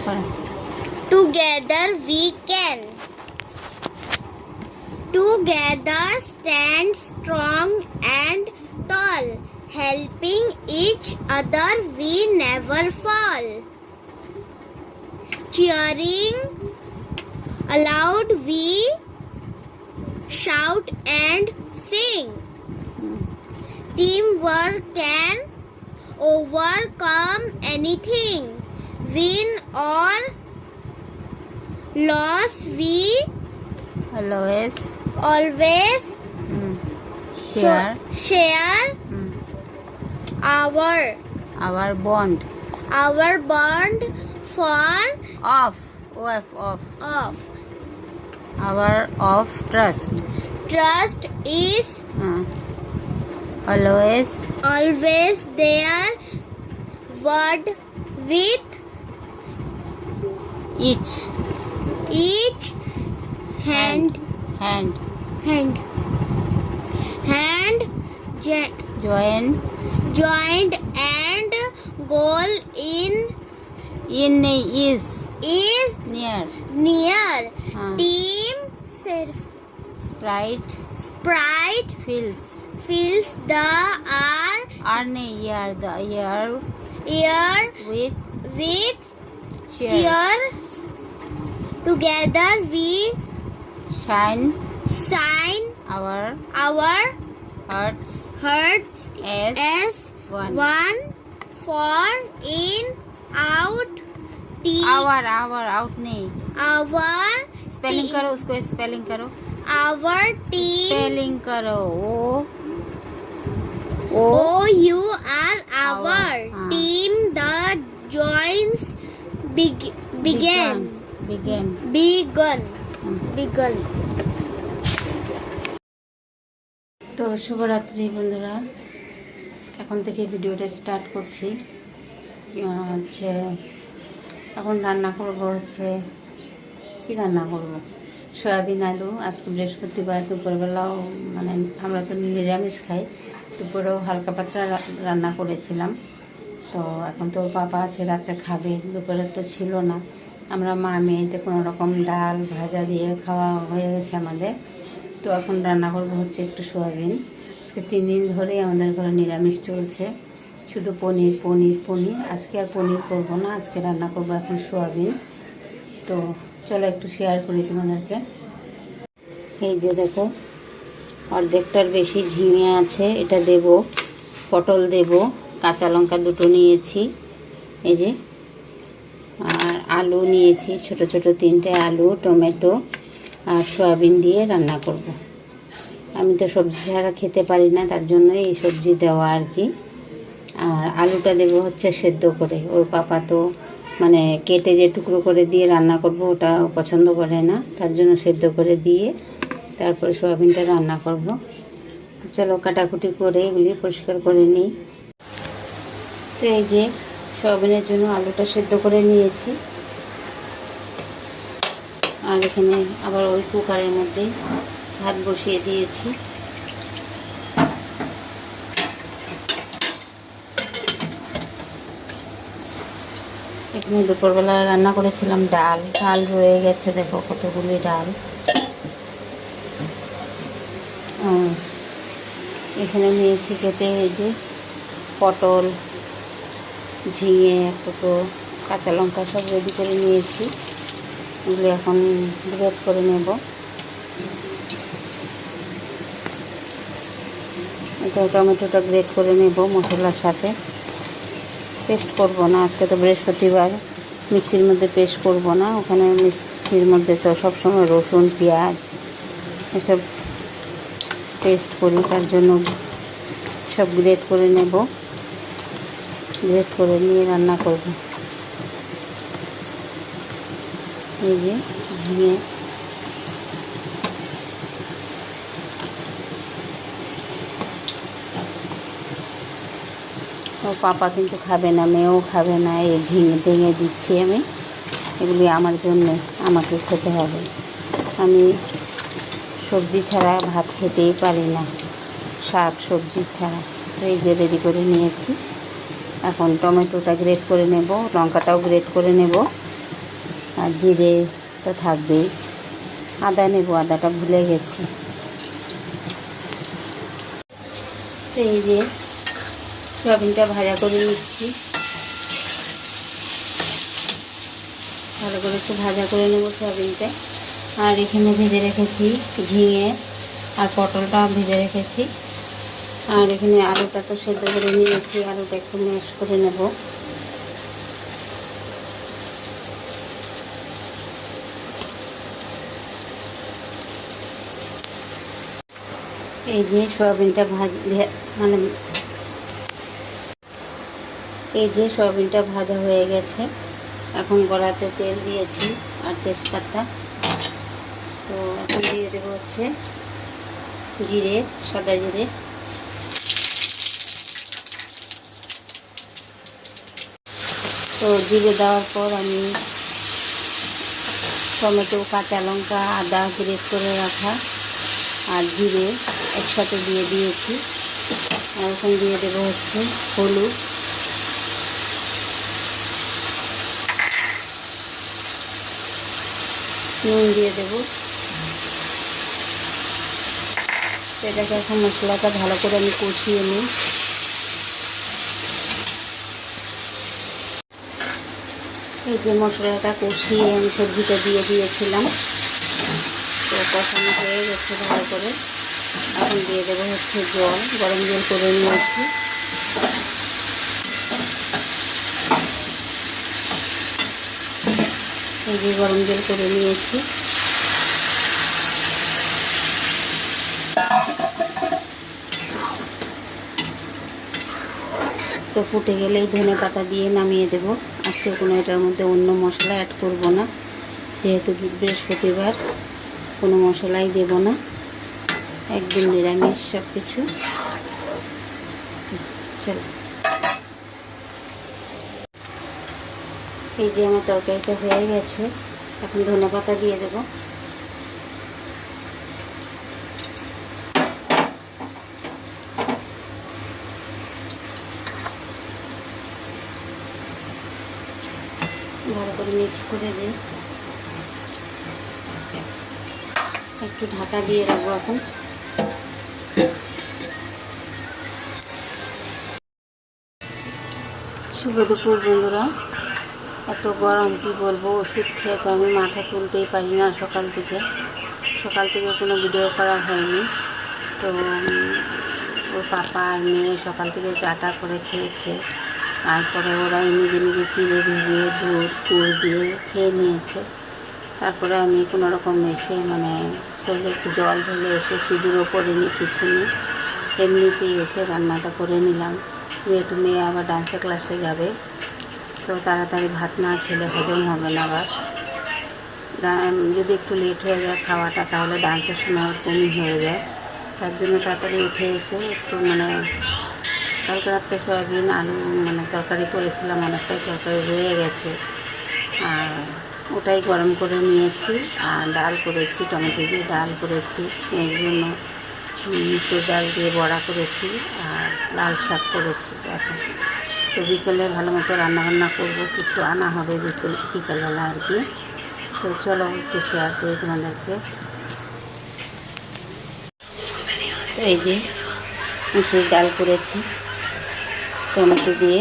Together we can. Together stand strong and tall. Helping each other we never fall. Cheering aloud we shout and sing. Teamwork can overcome anything. Win or loss we always share our bond for of trust. Trust is always there. Word with each hand joined and goal in is is near. Team Sprite fills the air with cheers. Together we shine our hearts as one. For in out team out नहीं spelling करो उसको spelling करो our team spelling करो our हाँ. team the joins began. তো শুভরাত্রি বন্ধুরা, এখন থেকে ভিডিওটা স্টার্ট করছি। হচ্ছে এখন রান্না করব, কি রান্না করব, সয়াবিন আলু। আজকে বৃহস্পতিবার, দুপুরবেলাও মানে আমরা তো নিরামিষ খাই, দুপুরেও হালকা পাতলা রান্না করেছিলাম। তো এখন তো পাপা আছে, রাত্রে খাবে, দুপুরে তো ছিল না। আমরা মা মেয়েতে কোনো রকম ডাল ভাজা দিয়ে খাওয়া হয়ে গেছে আমাদের। তো এখন রান্না করবো হচ্ছে একটু সয়াবিন। আজকে 3 দিন ধরেই আমাদের ঘরে নিরামিষ চলছে, শুধু পনির। আজকে আর পনির করবো না, আজকে রান্না করবো এখন সয়াবিন। তো চলো একটু শেয়ার করি তোমাদেরকে। এই যে দেখো, অর্ধেকটার বেশি ঝিঙে আছে, এটা দেব। পটল দেব, কাঁচা লঙ্কা 2টো নিয়েছি, এই যে। আর আলু নিয়েছি, ছোট ছোট 3টে আলু, টমেটো আর সয়াবিন দিয়ে রান্না করব। আমি তো সবজি ছাড়া খেতে পারি না, তার জন্য এই সবজি দেওয়া আর কি। আর আলুটা দেবো হচ্ছে সেদ্ধ করে। ওর পাপা তো মানে কেটে যে টুকরো করে দিয়ে রান্না করব ওটা পছন্দ করে না, তার জন্য সেদ্ধ করে দিয়ে তারপরে সয়াবিনটা রান্না করব। চলো কাটাকুটি করে এগুলি পরিষ্কার করে নিই। তো এই যে সয়াবিনের জন্য আলুটা সেদ্ধ করে নিয়েছি। আর এখানে আবার ওই কুকারের মধ্যেই ভাত বসিয়ে দিয়েছি। এখানে দুপুরবেলা রান্না করেছিলাম ডাল রয়ে গেছে, দেখো কতগুলি ডাল। এখানে নিয়েছি কেটে এই যে পটল, ঝিঙে, কত কাঁচা লঙ্কা সব রেডি করে নিয়েছি। এগুলো এখন গ্রেট করে নেব। এটা টমেটোটা গ্রেট করে নেব মশলার সাথে, পেস্ট করব না। আজকে তো বৃহস্পতিবার, মিক্সির মধ্যে পেস্ট করব না। ওখানে মিক্সির মধ্যে তো সবসময় রসুন পেঁয়াজ এসব পেস্ট করি, তার জন্য সব গ্রেট করে নেব। গ্রেট করে নিয়ে রান্না করব। এই যে ঝিঙে, ও পাপা কিন্তু খাবে না, মেয়েও খাবে না। এই ঝিঙে টেঙে দিচ্ছি আমি, এগুলি আমার জন্য, আমাকে খেতে হবে। আমি সবজি ছাড়া ভাত খেতেই পারি না, শাক সবজি ছাড়া। তো এই যে রেডি করে নিয়েছি। এখন টমেটোটা গ্রেট করে নেব, লঙ্কাটাও গ্রেট করে নেব। আর জিরে তো থাকবেই। আদা নেব, আদাটা ভুলে গেছি। তো এই যে সয়াবিনটা ভাজা করে নিচ্ছি, ভালো করে একটু ভাজা করে নেব সয়াবিনটা। আর এখানে ভেজে রেখেছি ঝিঙে আর পটলটা ভেজে রেখেছি। আর এখানে আলুটা তো সেদ্ধ করে নিয়েছি, আলুটা একটু ম্যাশ করে নেব। এই যে সয়াবিনটা এই যে সয়াবিনটা ভাজা হয়ে গেছে। এখন কড়াতে তেল দিয়েছি আর তেজপাতা। তো এখন দিয়ে দেবো হচ্ছে জিরে, সাদা জিরে। তো জিরে দেওয়ার পর আমি টমেটো, কাঁচা লঙ্কা, আদা গ্রেট করে রাখা আর জিরে একসাথে দিয়ে দিয়েছি। আর এখন দিয়ে দেবো হচ্ছে হলুদ, নুন দিয়ে দেবো। এটাকে এখন মশলাটা ভালো করে আমি কষিয়ে নিই। এই যে মশলাটা কষিয়ে আমি সবজিটা দিয়ে দিয়েছিলাম। তো কষানো হয়ে গেছে ভালো করে। এখন দিয়ে দেবো হচ্ছে জল, গরম জল করে নিয়েছি। এই যে গরম জল করে নিয়েছি। তো ফুটে গেলেই ধনে পাতা দিয়ে নামিয়ে দেব। আজকে কোনো এটার মধ্যে অন্য মশলা অ্যাড করব না, যেহেতু বৃহস্পতিবার কোনো মশলাই দেব না, একদম নিরামিষ সব কিছু। চলো, এই যে আমার তরকারিটা হয়ে গেছে। এখন ধনে পাতা দিয়ে দেব। ভালো করে মিক্স করে দিই। একটু ঢাকা দিয়ে রাখবো এখন। শুভ দুপুর বন্ধুরা। এত গরম কি বলবো, ওষুধ খেয়ে তো আমি মাথা তুলতেই পারি না। সকাল থেকে কোনো ভিডিও করা হয়নি। তো ওর পাপা আর মেয়ে সকাল থেকে চাটা করে খেয়েছে। তারপরে ওরা নিজে নিজে চিড়ে ভিজিয়ে দুধ গুড় দিয়ে খেয়ে নিয়েছে। তারপরে আমি কোনো রকম এসে শরীরে একটু জল ঢেলে এসে সিঁদুরও পরিনি, কিছু নেই, এমনিতেই এসে রান্নাটা করে নিলাম। যেহেতু মেয়ে আবার ডান্সের ক্লাসে যাবে, তো তাড়াতাড়ি ভাত না খেলে হজম হবে না। আবার যদি একটু লেট হয়ে যায় খাওয়াটা, তাহলে ডান্সের সময় কমই হয়ে যায়। তার জন্য তাড়াতাড়ি উঠে এসে একটু কালকে রাত্রে সয়াবিন আলু তরকারি করেছিলাম, অনেকটাই তরকারি রয়ে গেছে, আর ওটাই গরম করে নিয়েছি। আর ডাল করেছি, টমেটো দিয়ে ডাল করেছি, এর জন্য মুসুর ডাল দিয়ে বড়া করেছি আর লাল শাক করেছি। এখন তো বিকেলে ভালো মতো রান্নাবান্না করবো, কিছু আনা হবে বিকেলবেলা আর কি। তো চলো একটু শেয়ার করি তোমাদেরকে। তো এই যে মুসুর ডাল করেছি টমেটো দিয়ে।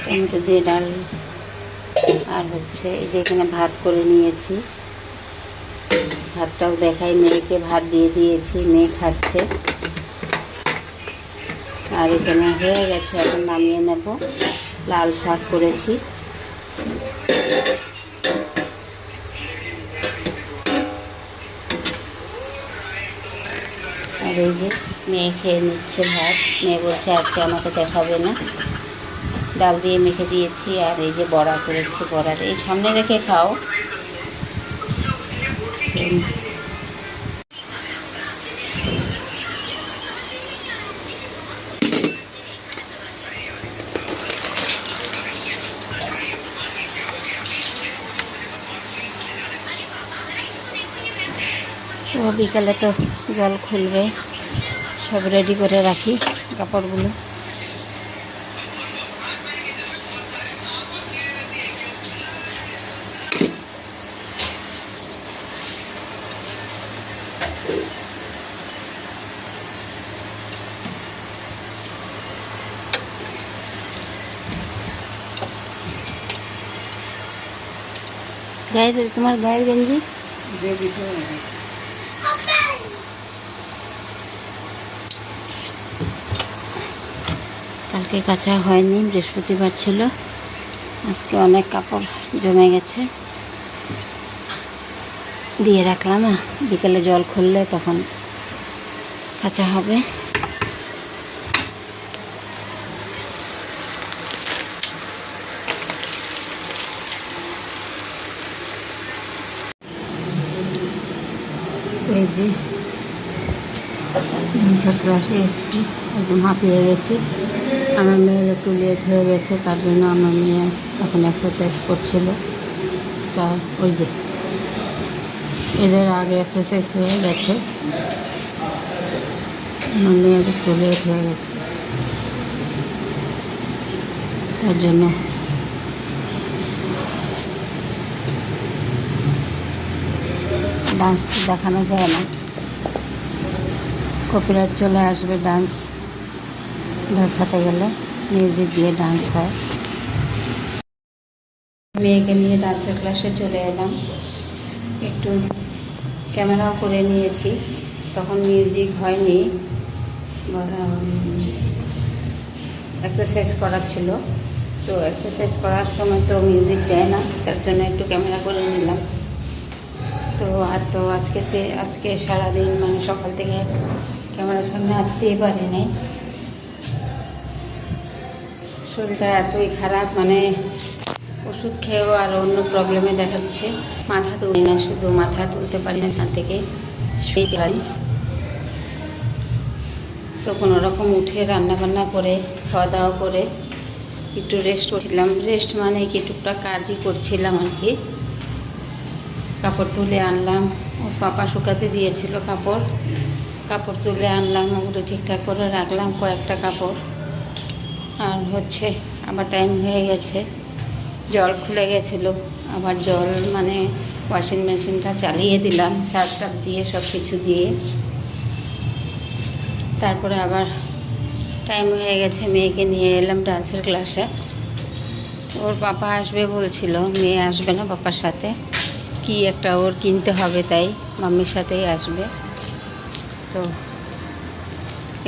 টমেটো দিয়ে ডাল, আর হচ্ছে এই যে এখানে ভাত করে নিয়েছি। ভাতটাও দেখাই, মেয়েকে ভাত দিয়ে দিয়েছি, মেয়ে খাচ্ছে। আর এখানে হয়ে গেছে, এখন নামিয়ে নেব। লাল শাক করেছি। আর এই যে মেয়ে খেয়ে নিচ্ছে ভাত। মেয়ে বলছে আজকে আমাকে দেখাবে না। ডাল দিয়ে মেখে দিয়েছি। আর এই যে বড়া করেছি, বড়া এই সামনে রেখে খাও। তো বিকালে তো জল খুলবে, সব রেডি করে রাখি কাপড়গুলো। গায়ের তোমার গায়ের গেঞ্জি কালকে কাচা হয়নি, বৃহস্পতিবার ছিল, আজকে অনেক কাপড় জমে গেছে, দিয়ে রাখলাম। বিকেলে জল খুললে তখন কাচা হবে। তো এই যে ডান্সের ক্লাসে এসেছি, একদম হাঁপিয়ে গেছি। আমার মেয়ের একটু লেট হয়ে গেছে, তার জন্য আমার মেয়ে এখন এক্সারসাইজ করছিল। তা ওই যে এদের আগে এক্সারসাইজ হয়ে গেছে, আমার মেয়ের একটু লেট হয়ে গেছে, তার জন্য ডান্স তো দেখানো যায় না, কপিরাইট চলে আসবে ডান্স দেখাতে গেলে। মিউজিক দিয়ে ডান্স হয়। মেয়েকে নিয়ে ডান্সের ক্লাসে চলে এলাম, একটু ক্যামেরাও করে নিয়েছি, তখন মিউজিক হয়নি, এক্সারসাইজ করার ছিল। তো এক্সারসাইজ করার সময় তো মিউজিক দেয় না, তার জন্য একটু ক্যামেরা করে নিলাম। তো আর তো আজকে সারাদিন মানে সকাল থেকে ক্যামেরার সামনে আসতেই পারি নাই। শরীরটা এতই খারাপ, মানে ওষুধ খেয়েও আর অন্য প্রবলেমে দেখাচ্ছে। মাথা তুলি না, শুধু মাথা তুলতে পারি না, এখান থেকে শুয়ে পারি। তো কোনো রকম উঠে রান্নাবান্না করে খাওয়া দাওয়া করে একটু রেস্ট করছিলাম। রেস্ট মানে কি টুকটাক কাজই করছিলাম আর কি। কাপড় তুলে আনলাম, ওর পাপা শুকাতে দিয়েছিল কাপড় তুলে আনলাম, ওগুলো ঠিকঠাক করে রাখলাম কয়েকটা কাপড়। আর হচ্ছে আবার টাইম হয়ে গেছে, জল খুলে গেছিলো, আবার জল মানে ওয়াশিং মেশিনটা চালিয়ে দিলাম সার্ফ দিয়ে সব কিছু দিয়ে। তারপরে আবার টাইম হয়ে গেছে, মেয়েকে নিয়ে এলাম ডান্সের ক্লাসে। ওর পাপা আসবে বলছিল, মেয়ে আসবে না পাপার সাথে, কি একটা ওর কিনতে হবে, তাই মাম্মির সাথেই আসবে। তো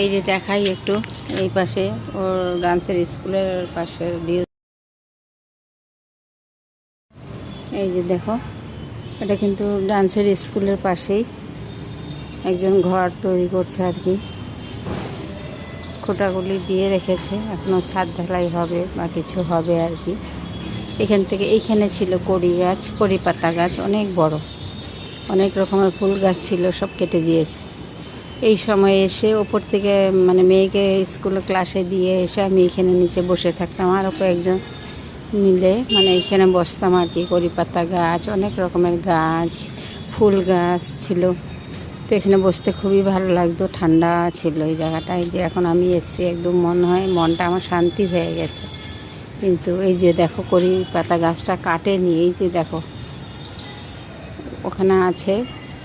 এই যে দেখাই একটু, এই পাশে ওর ডান্সের স্কুলের পাশের ভিউ। এই যে দেখো, এটা কিন্তু ডান্সের স্কুলের পাশেই একজন ঘর তৈরি করছে আর কি, খোঁটাগুলি দিয়ে রেখেছে, এখনও ছাদ ঢালাই হবে বা কিছু হবে আর কি। এইখানে ছিল কড়ি পাতা গাছ, অনেক বড়, অনেক রকমের ফুল গাছ ছিল, সব কেটে দিয়েছে। এই সময় এসে ওপর থেকে মানে মেয়েকে স্কুলে ক্লাসে দিয়ে এসে আমি এখানে নিচে বসে থাকতাম, আরও কয়েকজন মিলে মানে এখানে বসতাম আর কি। কড়ি পাতা গাছ, অনেক রকমের গাছ, ফুল গাছ ছিল। তো এখানে বসতে খুবই ভালো লাগতো, ঠান্ডা ছিল এই জায়গাটায়। যে এখন আমি এসছি, একদম মনটা আমার শান্তি হয়ে গেছে। কিন্তু এই যে দেখো, কড়ি পাতা গাছটা কাটেনি, এই যে দেখো ওখানে আছে,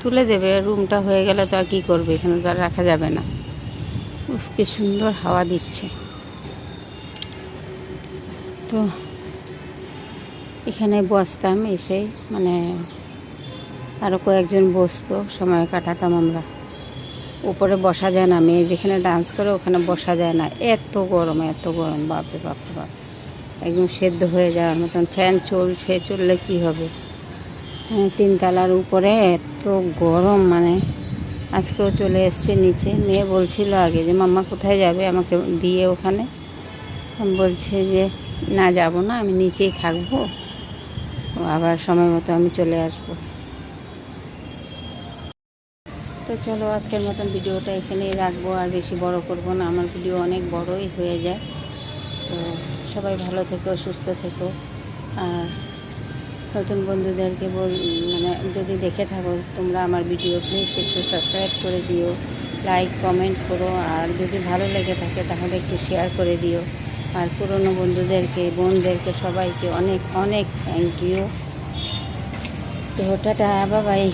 তুলে দেবে, রুমটা হয়ে গেলে তো আর কী করবে, এখানে তো আর রাখা যাবে না। কি সুন্দর হাওয়া দিচ্ছে। তো এখানে বসতাম এসে, মানে আরও কয়েকজন বসতো, সময় কাটাতাম আমরা। উপরে বসা যায় না, মেয়ে যেখানে ডান্স করে ওখানে বসা যায় না, এত গরম বাপরে বাপ, একদম সেদ্ধ হয়ে যাওয়ার মতন। ফ্যান চললে কি হবে, 3 তলার উপরে এত গরম, মানে আজকেও চলে এসছে নিচে। মেয়ে বলছিল আগে যে মাম্মা কোথায় যাবে আমাকে দিয়ে ওখানে, বলছে যে না যাব না, আমি নিচেই থাকবো, আবার সময় মতো আমি চলে আসবো। তো চলো আজকের মতন ভিডিওটা এখানেই রাখবো, আর বেশি বড় করব না, আমার ভিডিও অনেক বড়ই হয়ে যায়। তো সবাই ভালো থেকো, সুস্থ থেকো। আর নতুন বন্ধুদেরকে মানে যদি দেখে থাকো তোমরা আমার ভিডিও, প্লিজ একটু সাবস্ক্রাইব করে দিও, লাইক কমেন্ট করো, আর যদি ভালো লেগে থাকে তাহলে একটু শেয়ার করে দিও। আর পুরনো বন্ধুদেরকে, বোনদেরকে, সবাইকে অনেক অনেক থ্যাংক ইউ। তো টাটা, বাই বাই।